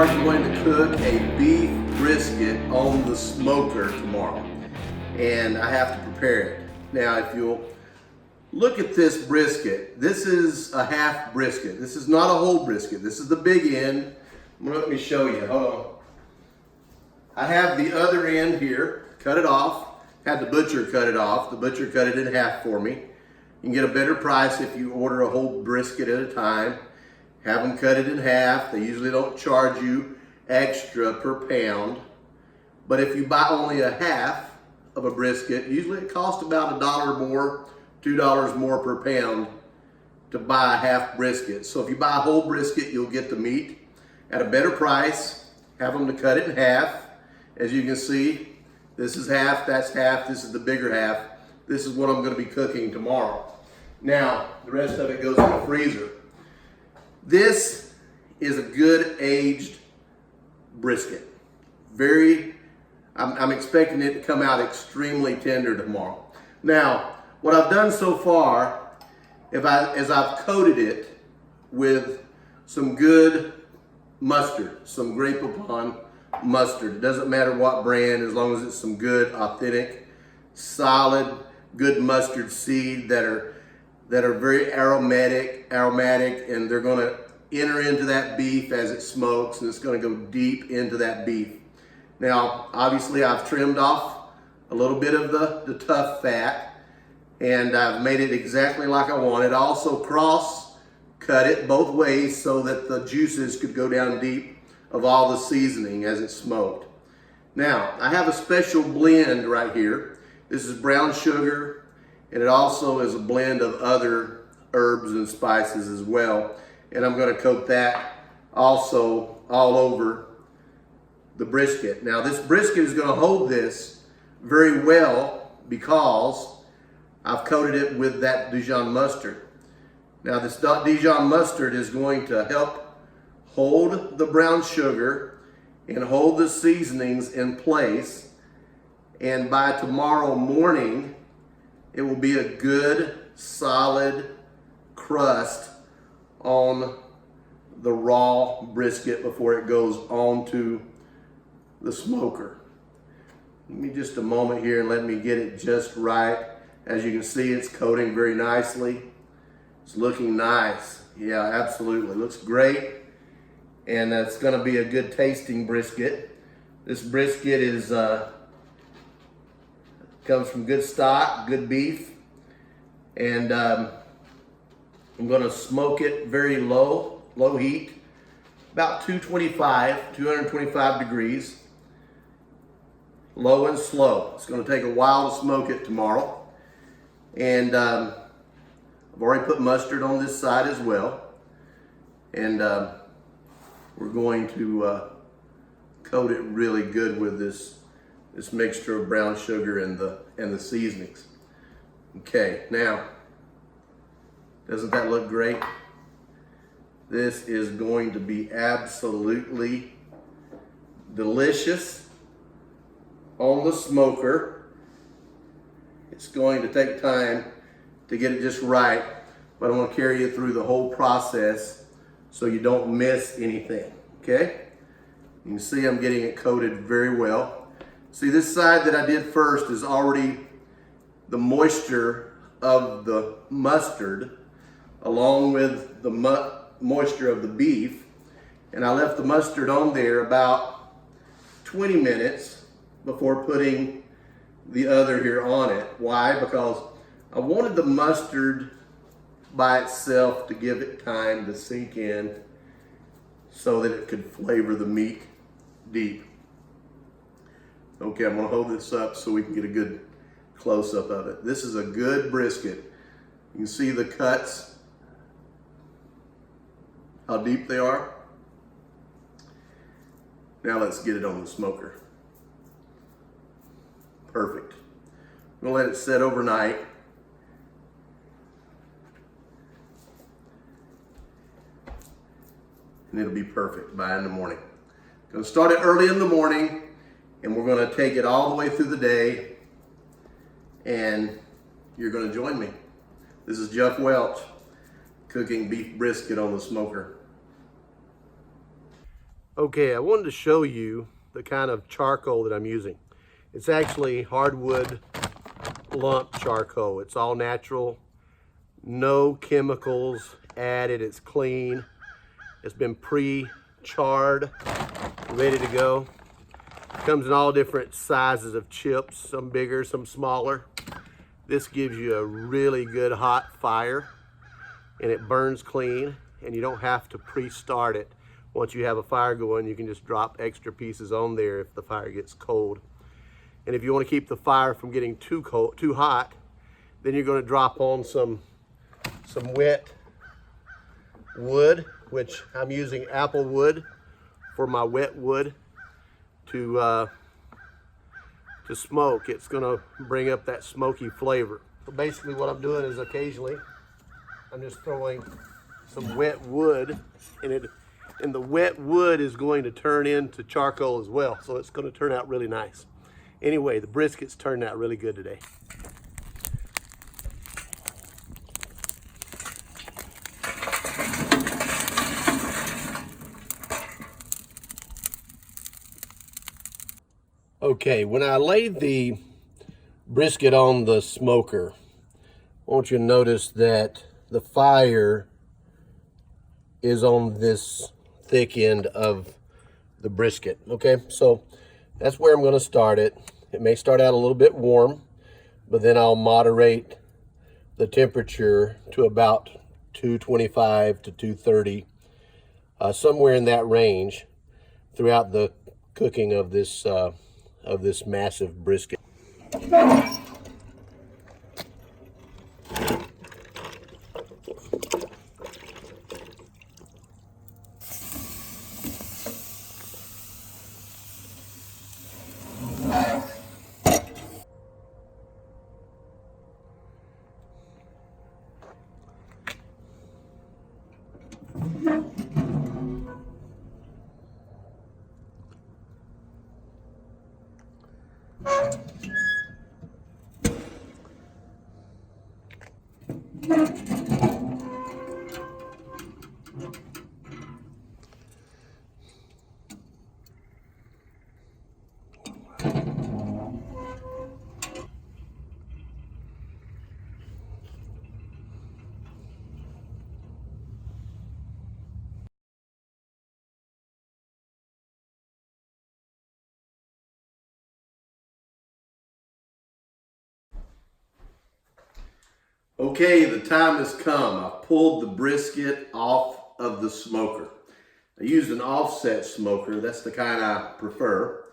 are going to cook a beef brisket on the smoker tomorrow, and I have to prepare it. Now, if you'll look at this brisket, this is a half brisket. This is not a whole brisket. This is the big end. Let me show you. Hold on. I have the other end here, cut it off. Had the butcher cut it off. The butcher cut it in half for me. You can get a better price if you order a whole brisket at a time. Have them cut it in half. They usually don't charge you extra per pound. But if you buy only a half of a brisket, usually it costs about $1 more, $2 more per pound to buy a half brisket. So if you buy a whole brisket, you'll get the meat at a better price. Have them to cut it in half. As you can see, this is half, that's half, this is the bigger half. This is what I'm going to be cooking tomorrow. Now, the rest of it goes in the freezer. This is a good aged brisket. I'm expecting it to come out extremely tender tomorrow. Now, what I've done so far is I've coated it with some good mustard, some Grey Poupon mustard. It doesn't matter what brand, as long as it's some good, authentic, solid, good mustard seed that are very aromatic, and they're going to enter into that beef as it smokes, and it's going to go deep into that beef. Now, obviously, I've trimmed off a little bit of the tough fat, and I've made it exactly like I wanted. I also cross-cut it both ways so that the juices could go down deep of all the seasoning as it's smoked. Now, I have a special blend right here. This is brown sugar, and it also is a blend of other herbs and spices as well. And I'm going to coat that also all over the brisket. Now, this brisket is going to hold this very well because I've coated it with that Dijon mustard. Now, this Dijon mustard is going to help hold the brown sugar and hold the seasonings in place. And by tomorrow morning, it will be a good, solid crust on the raw brisket before it goes onto the smoker. Give me just a moment here and let me get it just right. As you can see, it's coating very nicely. It's looking nice. Yeah, absolutely. Looks great. And that's going to be a good tasting brisket. This brisket comes from good stock, good beef, and I'm going to smoke it very low heat, about 225 degrees, low and slow. It's going to take a while to smoke it tomorrow, and I've already put mustard on this side as well, and we're going to coat it really good with this mixture of brown sugar and the seasonings. Okay, now, doesn't that look great? This is going to be absolutely delicious on the smoker. It's going to take time to get it just right, but I want to carry you through the whole process so you don't miss anything, okay? You can see I'm getting it coated very well. See, this side that I did first is already the moisture of the mustard along with the moisture of the beef. And I left the mustard on there about 20 minutes before putting the other here on it. Why? Because I wanted the mustard by itself to give it time to sink in so that it could flavor the meat deep. Okay, I'm gonna hold this up so we can get a good close-up of it. This is a good brisket. You can see the cuts, how deep they are. Now let's get it on the smoker. Perfect. I'm gonna let it set overnight. And it'll be perfect by in the morning. Gonna start it early in the morning, and we're gonna take it all the way through the day, and you're gonna join me. This is Jeff Welch cooking beef brisket on the smoker. Okay, I wanted to show you the kind of charcoal that I'm using. It's actually hardwood lump charcoal. It's all natural, no chemicals added. It's clean. It's been pre-charred, ready to go. It comes in all different sizes of chips, some bigger, some smaller. This gives you a really good hot fire, and it burns clean, and you don't have to pre-start it. Once you have a fire going, you can just drop extra pieces on there if the fire gets cold. And if you want to keep the fire from getting too cold, too hot, then you're going to drop on some wet wood, which I'm using apple wood for my wet wood to smoke. It's going to bring up that smoky flavor. So basically what I'm doing is occasionally I'm just throwing some wet wood in it, and the wet wood is going to turn into charcoal as well, so it's going to turn out really nice. Anyway, the briskets turned out really good today. Okay, when I laid the brisket on the smoker, I want you to notice that the fire is on this thick end of the brisket. Okay, so that's where I'm going to start it. It may start out a little bit warm, but then I'll moderate the temperature to about 225 to 230, somewhere in that range throughout the cooking of this massive brisket. Okay, the time has come. I've pulled the brisket off of the smoker. I used an offset smoker. That's the kind I prefer.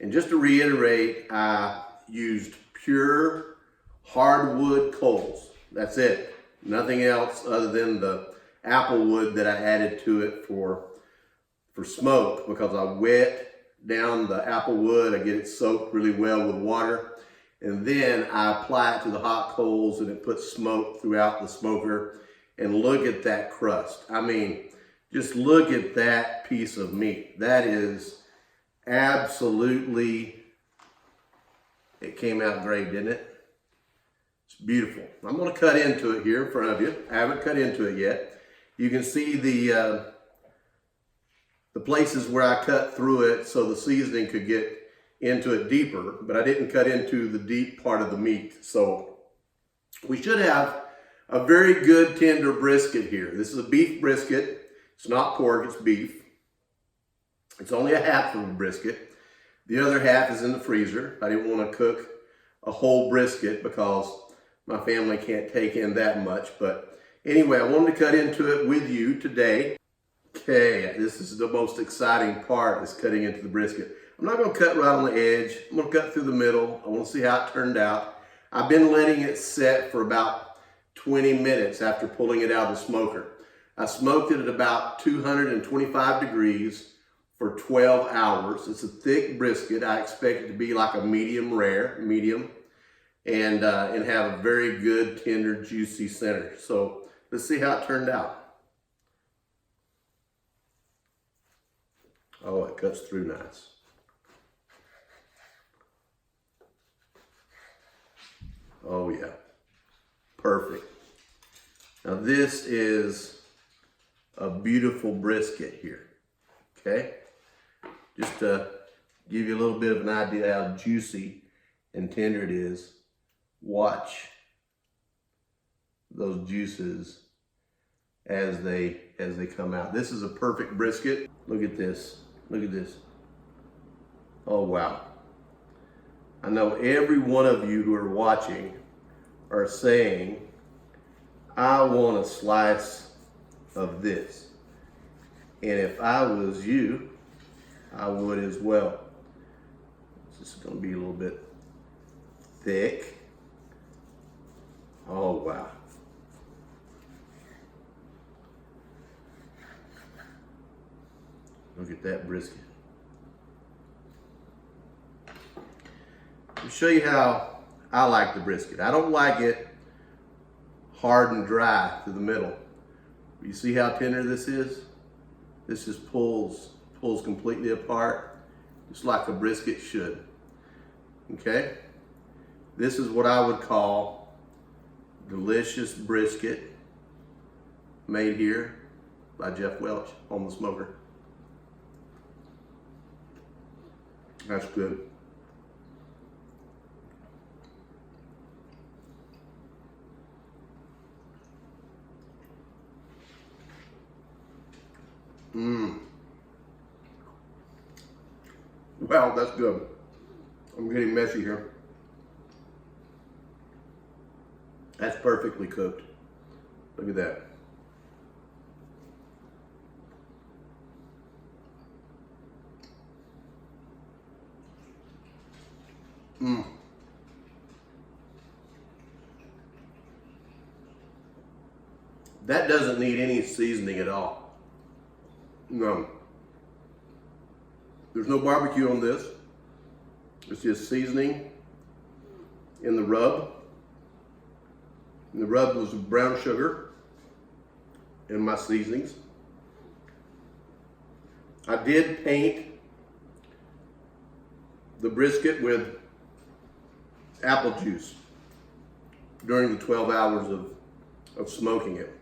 And just to reiterate, I used pure hardwood coals. That's it. Nothing else other than the apple wood that I added to it for smoke, because I wet down the apple wood. I get it soaked really well with water. And then I apply it to the hot coals, and it puts smoke throughout the smoker. And look at that crust. I mean, just look at that piece of meat. That is absolutely, it came out great, didn't it? It's beautiful. I'm going to cut into it here in front of you. I haven't cut into it yet. You can see the places where I cut through it so the seasoning could get into it deeper, but I didn't cut into the deep part of the meat. So we should have a very good tender brisket here. This is a beef brisket. It's not pork, it's beef. It's only a half of a brisket. The other half is in the freezer. I didn't want to cook a whole brisket because my family can't take in that much. But anyway, I wanted to cut into it with you today. Okay, this is the most exciting part, is cutting into the brisket. I'm not going to cut right on the edge. I'm going to cut through the middle. I want to see how it turned out. I've been letting it set for about 20 minutes after pulling it out of the smoker. I smoked it at about 225 degrees for 12 hours. It's a thick brisket. I expect it to be like a medium rare, and have a very good, tender, juicy center. So let's see how it turned out. Oh, it cuts through nice. Oh yeah, perfect. Now this is a beautiful brisket here, okay? just to give you a little bit of an idea how juicy and tender it is. Watch those juices as they come out. This is a perfect brisket. Look at this. Look at this. Oh wow. I know every one of you who are watching are saying, I want a slice of this. And if I was you, I would as well. This is going to be a little bit thick. Oh wow. Look at that brisket. I'll show you how I like the brisket. I don't like it hard and dry through the middle. You see how tender this is? This just pulls completely apart, just like a brisket should. Okay? This is what I would call delicious brisket made here by Jeff Welch on the smoker. That's good. Wow, that's good. I'm getting messy here. That's perfectly cooked. Look at that. That doesn't need any seasoning at all. No. There's no barbecue on this. It's just seasoning in the rub. And the rub was brown sugar in my seasonings. I did paint the brisket with apple juice during the 12 hours of smoking it.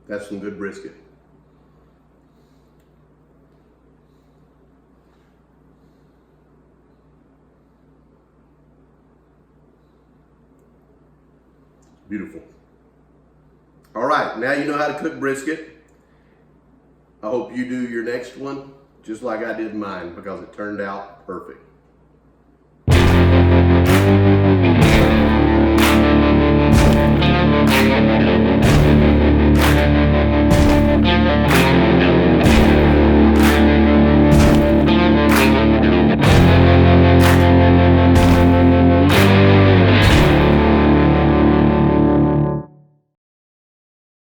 That's some good brisket. Beautiful. All right, now you know how to cook brisket. I hope you do your next one just like I did mine, because it turned out perfect.